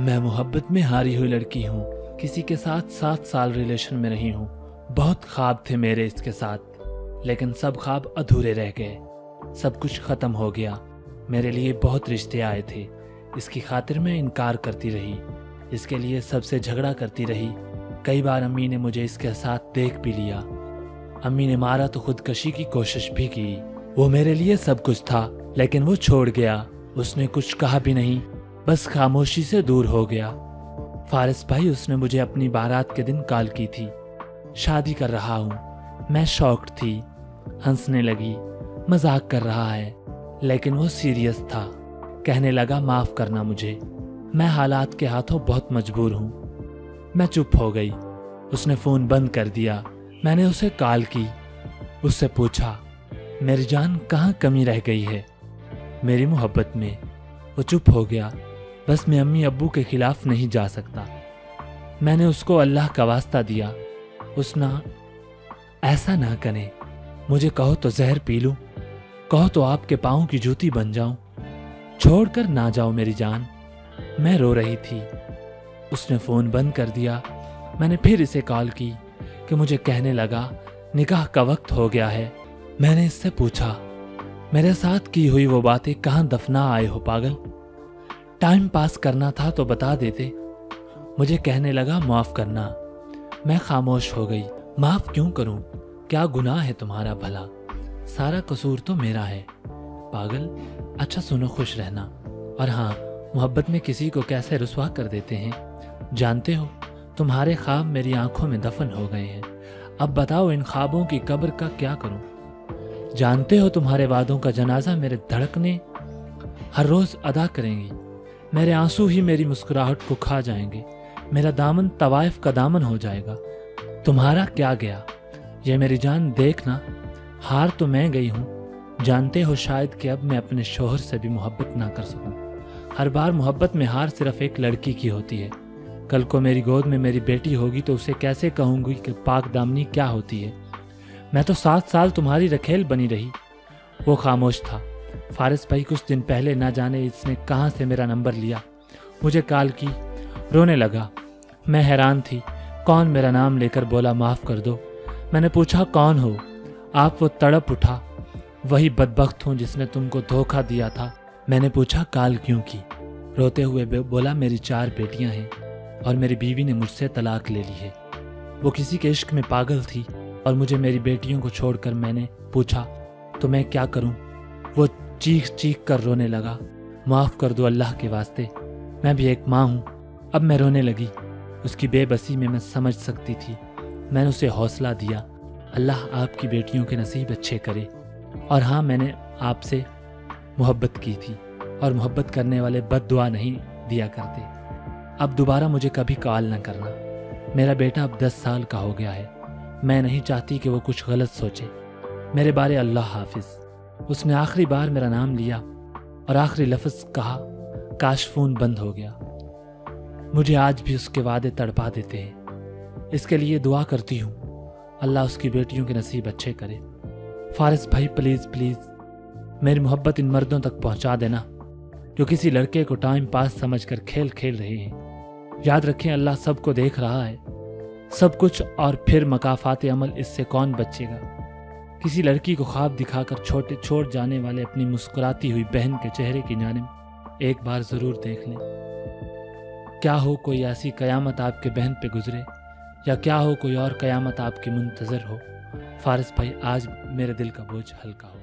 मैं मोहब्बत में हारी हुई लड़की हूँ। किसी के साथ 7 साल रिलेशन में रही हूँ। बहुत ख्वाब थे मेरे इसके साथ, लेकिन सब ख्वाब अधूरे रह गए। सब कुछ ख़त्म हो गया। मेरे लिए बहुत रिश्ते आए थे। इसकी खातिर मैं इनकार करती रही। इसके लिए सबसे झगड़ा करती रही। कई बार अम्मी ने मुझे इसके साथ देख भी लिया। अम्मी ने मारा तो खुदकशी की कोशिश भी की। वो मेरे लिए सब कुछ था, लेकिन वो छोड़ गया। उसने कुछ कहा भी नहीं, बस खामोशी से दूर हो गया। फारिस भाई, उसने मुझे अपनी बारात के दिन कॉल की थी। शादी कर रहा हूँ। मैं शॉक्ड थी। हंसने लगी, मजाक कर रहा है, लेकिन वो सीरियस था। कहने लगा माफ करना मुझे, मैं हालात के हाथों बहुत मजबूर हूँ। मैं चुप हो गई। उसने फ़ोन बंद कर दिया। मैंने उसे कॉल की। उससे पूछा मेरी जान कहाँ कमी रह गई है मेरी मोहब्बत में। वो चुप हो गया। बस मैं अम्मी अब्बू के खिलाफ नहीं जा सकता। मैंने उसको अल्लाह का वास्ता दिया। उसने ऐसा ना करें, मुझे कहो तो जहर पी लूं, कहो तो आपके पाँव की जूती बन जाऊं, छोड़कर ना जाओ मेरी जान। मैं रो रही थी। उसने फ़ोन बंद कर दिया। मैंने फिर इसे कॉल की कि मुझे कहने लगा निकाह का वक्त हो गया है। मैंने इससे पूछा मेरे साथ की हुई वो बातें कहाँ दफना आए हो पागल? टाइम पास करना था तो बता देते। मुझे कहने लगा माफ़ करना। मैं खामोश हो गई। माफ़ क्यों करूं? क्या गुनाह है तुम्हारा भला? सारा कसूर तो मेरा है पागल। अच्छा सुनो, खुश रहना। और हाँ, मोहब्बत में किसी को कैसे रुसवा कर देते हैं जानते हो? तुम्हारे ख्वाब मेरी आंखों में दफन हो गए हैं। अब बताओ इन ख्वाबों की कब्र का क्या करूं? जानते हो तुम्हारे वादों का जनाजा मेरे धड़कने हर रोज अदा करेंगी। मेरे आंसू ही मेरी मुस्कुराहट को खा जाएंगे। मेरा दामन तवाइफ का दामन हो जाएगा। तुम्हारा क्या गया? ये मेरी जान देखना, हार तो मैं गई हूँ। जानते हो शायद कि अब मैं अपने शोहर से भी मोहब्बत ना कर सकूं। हर बार मोहब्बत में हार सिर्फ एक लड़की की होती है। कल को मेरी गोद में मेरी बेटी होगी तो उसे कैसे कहूंगी कि पाक दामनी क्या होती है? मैं तो 7 साल तुम्हारी रखेल बनी रही। वो खामोश था। फारिस भाई, कुछ दिन पहले ना जाने इसने कहाँ से मेरा नंबर लिया, मुझे कॉल की। रोने लगा। मैं हैरान थी। कौन मेरा नाम लेकर बोला माफ़ कर दो। मैंने पूछा कौन हो आप? वो तड़प उठा। वही बदबख्त हूँ जिसने तुमको धोखा दिया था। मैंने पूछा कॉल क्यों की? रोते हुए बोला मेरी 4 बेटियां हैं और मेरी बीवी ने मुझसे तलाक ले ली है। वो किसी के इश्क में पागल थी और मुझे मेरी बेटियों को छोड़कर। मैंने पूछा तो मैं क्या करूं? वो चीख चीख कर रोने लगा। माफ़ कर दो अल्लाह के वास्ते, मैं भी एक माँ हूँ। अब मैं रोने लगी। उसकी बेबसी में मैं समझ सकती थी। मैंने उसे हौसला दिया, अल्लाह आपकी बेटियों के नसीब अच्छे करे। और हाँ, मैंने आपसे मोहब्बत की थी और मोहब्बत करने वाले बद्दुआ नहीं दिया करते। अब दोबारा मुझे कभी कॉल न करना। मेरा बेटा अब 10 साल का हो गया है। मैं नहीं चाहती कि वो कुछ गलत सोचे मेरे बारे। अल्लाह हाफिज। उसने आखिरी बार मेरा नाम लिया और आखिरी लफ्ज़ कहा। काश फ़ोन बंद हो गया। मुझे आज भी उसके वादे तड़पा देते हैं। इसके लिए दुआ करती हूँ, अल्लाह उसकी बेटियों के नसीब अच्छे करे। फारिस भाई, प्लीज़ प्लीज़ मेरी मोहब्बत इन मर्दों तक पहुँचा देना जो किसी लड़के को टाइम पास समझकर खेल खेल रहे हैं। याद रखें, अल्लाह सबको देख रहा है सब कुछ। और फिर मकाफात अमल, इससे कौन बचेगा? किसी लड़की को ख्वाब दिखाकर छोड़ जाने वाले अपनी मुस्कुराती हुई बहन के चेहरे की जानिब एक बार ज़रूर देख लें। क्या हो कोई ऐसी कयामत आपके बहन पे गुजरे, या क्या हो कोई और कयामत आपकी मुंतज़र हो। फारिस भाई, आज मेरे दिल का बोझ हल्का हो।